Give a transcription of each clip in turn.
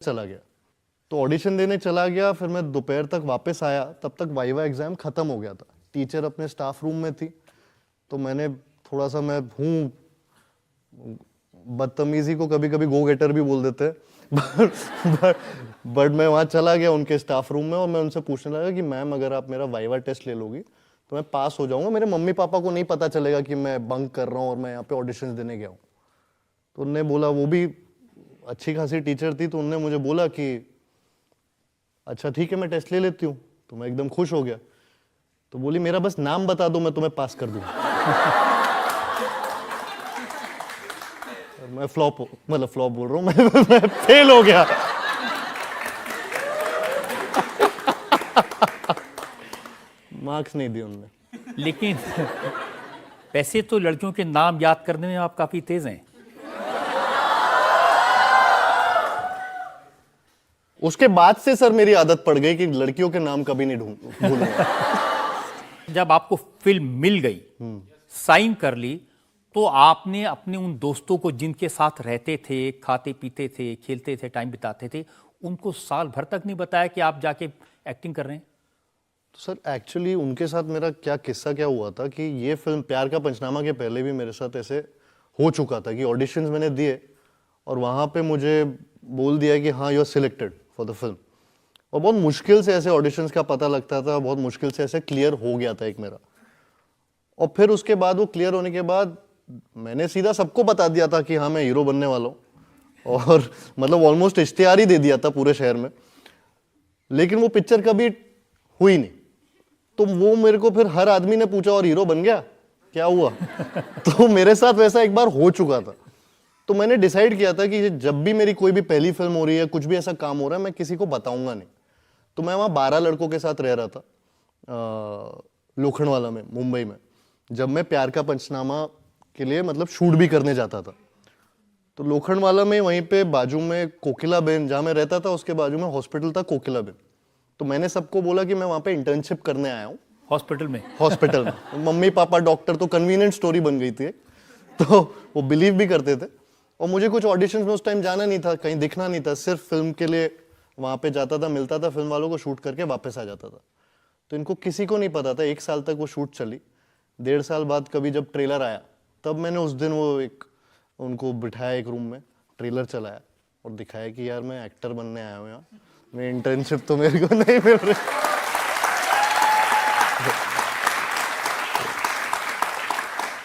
चला गया। तो ऑडिशन देने चला गया, फिर मैं दोपहर तक वापस आया, तब तक वाइवा एग्जाम खत्म हो गया था। टीचर अपने स्टाफ रूम में थी, तो मैंने थोड़ा सा, मैं हूँ बदतमीजी को कभी कभी गो गेटर भी बोल देते हैं बट मैं वहाँ चला गया उनके स्टाफ रूम में और मैं उनसे पूछने लगा कि मैम अगर आप मेरा वाइवा टेस्ट ले लोगी तो मैं पास हो जाऊंगा, मेरे मम्मी पापा को नहीं पता चलेगा कि मैं बंक कर रहा हूँ और मैं यहाँ पे ऑडिशन देने गया हूँ। तो उनने बोला, वो भी अच्छी खासी टीचर थी, तो उनने मुझे बोला कि अच्छा ठीक है मैं टेस्ट ले लेती हूँ। तो मैं एकदम खुश हो गया। तो बोली मेरा बस नाम बता दो मैं तुम्हें पास कर दूंगा। मैं फ्लॉप बोल रहा हूँ मैं फेल हो गया। मार्क्स नहीं दिए उनने। लेकिन वैसे तो लड़कियों के नाम याद करने में आप काफी तेज हैं। उसके बाद से सर मेरी आदत पड़ गई कि लड़कियों के नाम कभी नहीं भूलूंगा। जब आपको फिल्म मिल गई, साइन कर ली, तो आपने अपने उन दोस्तों को जिनके साथ रहते थे, खाते पीते थे, खेलते थे, टाइम बिताते थे, उनको साल भर तक नहीं बताया कि आप जाके एक्टिंग कर रहे हैं? तो सर एक्चुअली उनके साथ मेरा क्या हुआ था कि ये फिल्म प्यार का पंचनामा के पहले भी मेरे साथ ऐसे हो चुका था कि ऑडिशंस मैंने दिए और वहाँ पे मुझे बोल दिया कि हाँ you are selected for the film. और बहुत मुश्किल से ऐसे ऑडिशंस का पता लगता था, बहुत मुश्किल से ऐसे क्लियर हो गया था एक मेरा। और फिर उसके बाद वो क्लियर होने के बाद मैंने सीधा सबको बता दिया था कि हाँ मैं हीरो बनने वाला हूँ, और मतलब ऑलमोस्ट इश्तिहार ही दे दिया था पूरे शहर में। लेकिन वो पिक्चर कभी हुई नहीं। तो वो मेरे को फिर हर आदमी ने पूछा और हीरो बन गया क्या हुआ? तो मेरे साथ वैसा एक बार हो चुका था। तो मैंने डिसाइड किया था कि जब भी मेरी कोई भी पहली फिल्म हो रही है, कुछ भी ऐसा काम हो रहा है, मैं किसी को बताऊंगा नहीं। तो मैं वहाँ 12 लड़कों के साथ रह रहा था लोखंडवाला में, मुंबई में, जब मैं प्यार का पंचनामा के लिए मतलब शूट भी करने जाता था। तो लोखंडवाला में वहीं पे बाजू में कोकिला बेन, जहाँ मैं रहता था उसके बाजू में हॉस्पिटल था कोकिला बेन। तो मैंने सबको बोला कि मैं वहाँ पे इंटर्नशिप करने आया हूँ हॉस्पिटल में। मम्मी पापा डॉक्टर, तो कन्वीनियंट स्टोरी बन गई थी। तो वो बिलीव भी करते थे। और मुझे कुछ ऑडिशंस में उस टाइम जाना नहीं था, कहीं दिखना नहीं था, सिर्फ फिल्म के लिए वहाँ पे जाता था, मिलता था फिल्म वालों को, शूट करके वापस आ जाता था। तो इनको किसी को नहीं पता था। 1 साल तक वो शूट चली। 1.5 साल बाद कभी जब ट्रेलर आया, तब मैंने उस दिन उनको बिठाया एक रूम में, ट्रेलर चलाया और दिखाया कि यार मैं एक्टर बनने आया हूँ यहाँ, मैं इंटर्नशिप तो मेरे को नहीं मिल रही।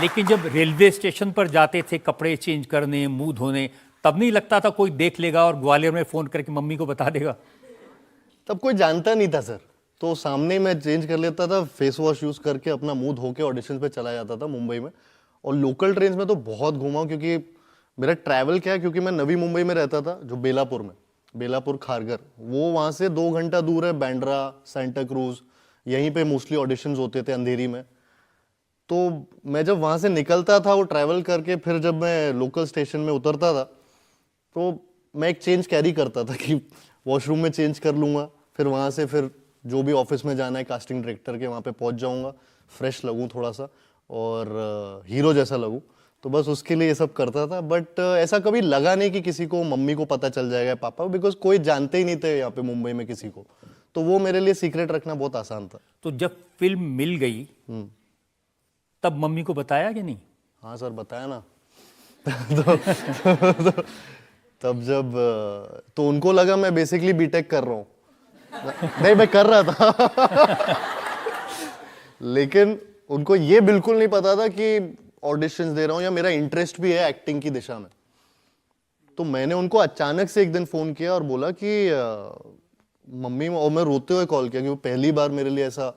लेकिन जब रेलवे स्टेशन पर जाते थे कपड़े चेंज करने, मुंह धोने, तब नहीं लगता था कोई देख लेगा और ग्वालियर में फोन करके मम्मी को बता देगा? तब कोई जानता नहीं था सर, तो सामने मैं चेंज कर लेता था, फेस वॉश यूज करके अपना मुंह धो के ऑडिशन पे चला जाता था मुंबई में। और लोकल ट्रेन में तो बहुत घूमा, क्योंकि मेरा ट्रैवल क्या है, क्योंकि मैं नवी मुंबई में रहता था, जो बेलापुर में, बेलापुर खारगर, वो वहाँ से 2 घंटा दूर है। बैंड्रा, सेंटा क्रूज, यहीं पे मोस्टली ऑडिशंस होते थे अंधेरी में। तो मैं जब वहाँ से निकलता था वो ट्रैवल करके, फिर जब मैं लोकल स्टेशन में उतरता था तो मैं एक चेंज कैरी करता था कि वॉशरूम में चेंज कर लूँगा, फिर वहाँ से फिर जो भी ऑफिस में जाना है कास्टिंग डायरेक्टर के, वहाँ पे पहुँच जाऊँगा, फ्रेश लगूँ थोड़ा सा और हीरो जैसा लगूँ। तो बस उसके लिए ये सब करता था। बट ऐसा कभी लगा नहीं कि किसी को, मम्मी को पता चल जाएगा, पापा, बिकॉज कोई जानते ही नहीं थे यहाँ पे मुंबई में किसी को। तो वो मेरे लिए सीक्रेट रखना बहुत आसान था। तो जब फिल्म मिल गई तब मम्मी को बताया कि नहीं? हाँ सर बताया ना। तब जब तो उनको लगा मैं बेसिकली बीटेक कर रहा हूँ। नहीं, मैं कर रहा था। लेकिन उनको ये बिल्कुल नहीं पता था कि ऑडिशंस दे रहा हूँ या मेरा इंटरेस्ट भी है एक्टिंग की दिशा में। तो मैंने उनको अचानक से एक दिन फोन किया और बोला कि मम्मी, और मैं रोते हुए कॉल किया, क्योंकि पहली बार मेरे लिए ऐसा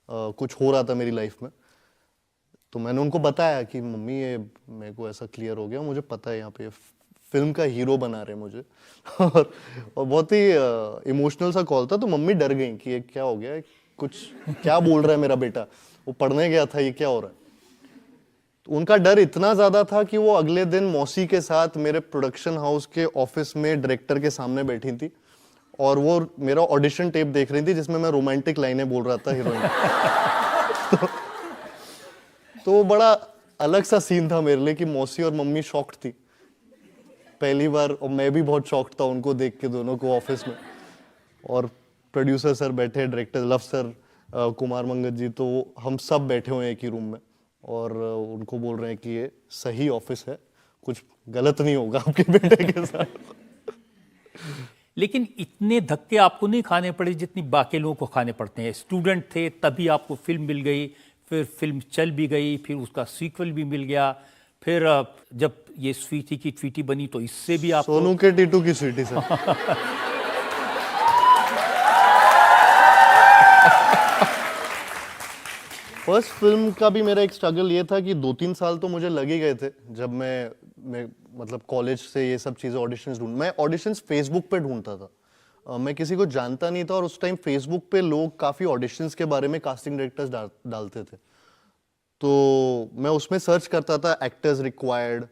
कुछ हो रहा था मेरी लाइफ में। तो मैंने उनको बताया कि मम्मी ये मेरे को ऐसा क्लियर हो गया, मुझे पता है यहाँ पे फिल्म का हीरो बना रहे मुझे। और बहुत ही इमोशनल सा कॉल था। तो मम्मी डर गई कि ये क्या हो गया, कुछ क्या बोल रहा है मेरा बेटा, वो पढ़ने गया था, ये क्या हो रहा है। तो उनका डर इतना ज्यादा था कि वो अगले दिन मौसी के साथ मेरे प्रोडक्शन हाउस के ऑफिस में डायरेक्टर के सामने बैठी थी और वो मेरा ऑडिशन टेप देख रही थी जिसमें मैं रोमांटिक लाइनें बोल रहा था हीरोइन। तो बड़ा अलग सा सीन था मेरे लिए कि मौसी और मम्मी शॉक्ड थी पहली बार, और मैं भी बहुत शॉक्ड था उनको देख के, दोनों को ऑफिस में। और प्रोड्यूसर सर बैठे, डायरेक्टर लव सर, कुमार मंगत जी, तो हम सब बैठे हुए हैं एक ही रूम में, और उनको बोल रहे हैं कि ये सही ऑफिस है, कुछ गलत नहीं होगा आपके बेटे के साथ। लेकिन इतने धक्के आपको नहीं खाने पड़े जितनी बाकी लोगों को खाने पड़ते हैं। स्टूडेंट थे तभी आपको फिल्म मिल गई, फिर फिल्म चल भी गई, फिर उसका सीक्वल भी मिल गया, फिर जब ये स्वीटी की ट्वीटी बनी तो इससे भी आप सोनू के टीटू की स्वीटी सर। फर्स्ट फिल्म का भी मेरा एक स्ट्रगल ये था कि 2-3 साल तो मुझे लग ही गए थे, जब मैं मतलब कॉलेज से ये सब चीज़ें ऑडिशंस मैं ऑडिशंस फेसबुक पे ढूंढता था। मैं किसी को जानता नहीं था, और उस टाइम फेसबुक पे लोग काफ़ी ऑडिशंस के बारे में कास्टिंग डायरेक्टर्स डालते थे, तो मैं उसमें सर्च करता था एक्टर्स रिक्वायर्ड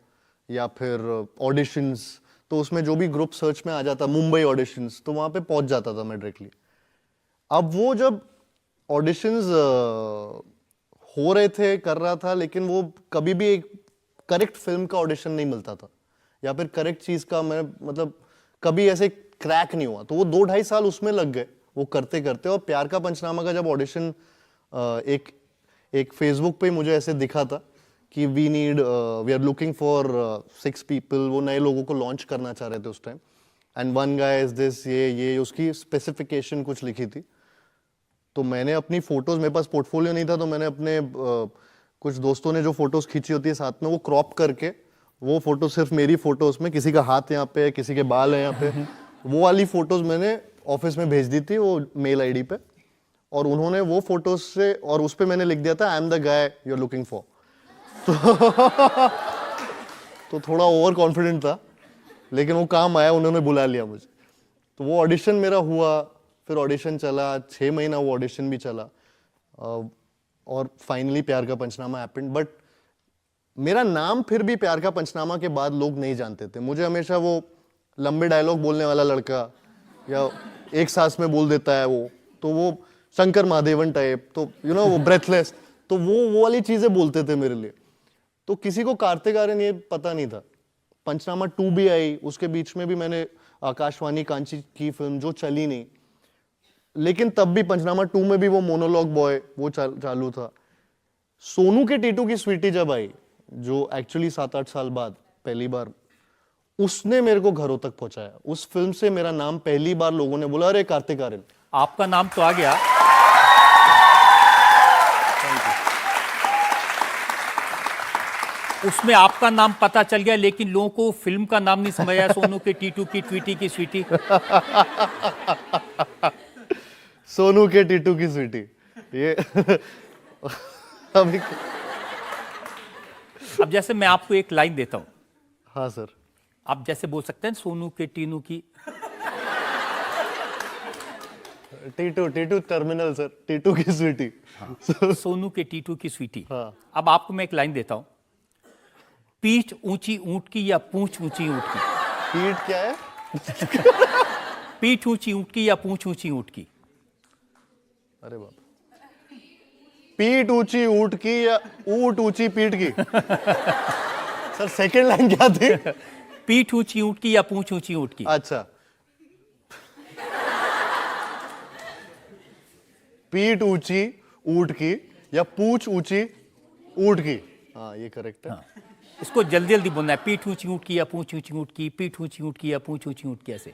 या फिर ऑडिशंस, तो उसमें जो भी ग्रुप सर्च में आ जाता, मुंबई ऑडिशंस, तो वहाँ पे पहुँच जाता था मैं डायरेक्टली। अब वो जब ऑडिशंस हो रहे थे, कर रहा था, लेकिन वो कभी भी एक करेक्ट फिल्म का ऑडिशन नहीं मिलता था, या फिर करेक्ट चीज का, मैं मतलब कभी ऐसे क्रैक नहीं हुआ, तो वो 2-2.5 साल उसमें लग गए वो करते करते। और प्यार का पंचनामा का जब ऑडिशन एक फेसबुक पे मुझे ऐसे दिखा था कि we are looking for 6 people, वो नए लोगों को लॉन्च करना चाह रहे थे उस time, and one guy is this, ये उसकी स्पेसिफिकेशन कुछ लिखी थी। तो मैंने अपनी फोटोज, मेरे पास पोर्टफोलियो नहीं था, तो मैंने अपने कुछ दोस्तों ने जो फोटोज खींची होती है साथ में, वो क्रॉप करके, वो फोटो सिर्फ मेरी फोटो, उसमें किसी का हाथ यहाँ पे, किसी के बाल है यहाँ पे, वो वाली फोटोज मैंने ऑफिस में भेज दी थी वो मेल आईडी पे, और उन्होंने वो फोटोज से, और उस पे मैंने लिख दिया था I am the guy you are looking for. तो थोड़ा ओवर कॉन्फिडेंट था, लेकिन वो काम आया, उन्होंने बुला लिया मुझे। तो वो ऑडिशन मेरा हुआ, फिर ऑडिशन चला 6 महीना, वो ऑडिशन भी चला, और फाइनली प्यार का पंचनामा हैपेंड। बट मेरा नाम फिर भी प्यार का पंचनामा के बाद लोग नहीं जानते थे। मुझे हमेशा वो लंबे डायलॉग बोलने वाला लड़का, या एक सांस में बोल देता है वो, तो वो शंकर महादेवन टाइप, तो वो ब्रेथलेस, तो वो वाली चीजें बोलते थे मेरे लिए। तो किसी को कार्तिक आर्यन ये पता नहीं था। पंचनामा 2 भी आई, उसके बीच में भी मैंने आकाशवाणी कांची की फिल्म जो चली नहीं, लेकिन तब भी पंचनामा 2 में भी वो मोनोलॉग बॉय वो चालू था। सोनू के टीटू की स्वीटी जब आई, जो एक्चुअली 7-8 साल बाद पहली बार, उसने मेरे को घरों तक पहुंचाया। उस फिल्म से मेरा नाम पहली बार लोगों ने बोला, अरे कार्तिक आर्यन। आपका नाम तो आ गया, उसमें आपका नाम पता चल गया, लेकिन लोगों को फिल्म का नाम नहीं समझ आया, सोनू के टीटू की ट्वीटी की स्वीटी। सोनू के टीटू की स्वीटी, ये अभी। अब जैसे मैं आपको एक लाइन देता हूं, हाँ सर, आप जैसे बोल सकते हैं सोनू के टीनू की, टीटू टीटू टर्मिनल सर, टीटू की स्वीटी। सोनू के टीटू की स्वीटी। हाँ। अब आपको मैं एक लाइन देता हूं, पीठ ऊंची ऊंट की या पूंछ ऊंची ऊंट की? पीठ क्या है? पीठ ऊंची ऊंट की या पूंछ ऊंची ऊंट की? अरे बाप, पीठ ऊंची ऊंट की या ऊंट ऊंची पीठ की? सर सेकंड लाइन क्या थी? पीठ ऊंची ऊंट की या पूंछ ऊंची ऊंट की? अच्छा, पीठ ऊंची ऊंट की या पूंछ ऊंची ऊंट की? हाँ, ये करेक्ट है। हाँ। इसको जल्दी जल्दी बोलना है, पीठ ऊंची ऊंट की या पूंछ ऊंची ऊंट की, पीठ ऊंची ऊंट की या पूंछ ऊंची ऊंट की, ऐसे।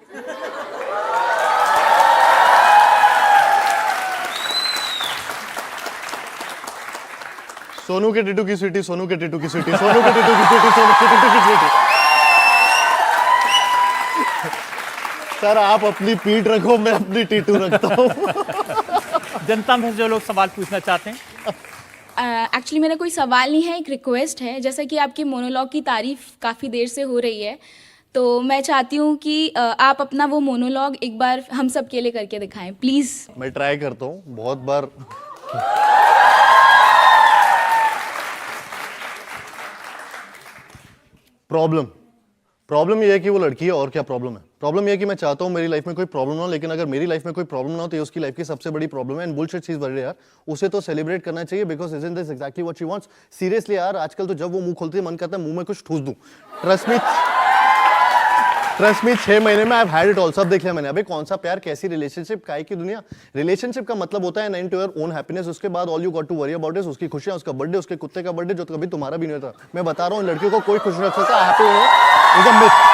सोनू के टीटू की स्वीटी, सोनू के टीटू की स्वीटी, सोनू के टीटू की स्वीटी, सोनू के टीटू की स्वीटी। सर आप अपनी पीठ रखो, मैं अपनी टीटू रखता हूँ। जनता में जो लोग सवाल पूछना चाहते हैं, एक्चुअली मेरा कोई सवाल नहीं है, एक रिक्वेस्ट है। जैसा कि आपकी मोनोलॉग की तारीफ काफ़ी देर से हो रही है, तो मैं चाहती हूँ कि आप अपना वो मोनोलॉग एक बार हम सब के लिए करके दिखाएं, प्लीज़। मैं ट्राई करता हूँ बहुत बार। प्रॉब्लम ये है कि वो लड़की है, और क्या प्रॉब्लम है? प्रॉब्लम ये है कि मैं चाहता हूँ मेरी लाइफ में कोई प्रॉब्लम ना हो, लेकिन अगर मेरी लाइफ में कोई प्रॉब्लम ना हो तो ये उसकी लाइफ की सबसे बड़ी प्रॉब्लम है। एंड बुलशिट चीज बड़ी यार, उसे तो सेलिब्रेट करना चाहिए, because isn't this exactly what she wants? Seriously यार, आजकल तो जब वो मुंह खोलती है मन करता है मुंह में कुछ ठूस दूं। Trust me. ट्रस्ट मी 6 महीने में आई हैड इट ऑल, सब देख लिया मैंने। अबे कौन सा प्यार, कैसी रिलेशनशिप, काय की दुनिया। रिलेशनशिप का मतलब होता है 9 टू योर ओन हैप्पीनेस, उसके बाद all you got to worry about is उसकी खुशियां, उसका बर्थडे, उसके कुत्ते का बर्थडे जो कभी तुम्हारा भी नहीं होता। मैं बता रहा हूँ लड़कियों को कोई खुश नहीं रख सकता। हैप्पी हो इज अ मिथ।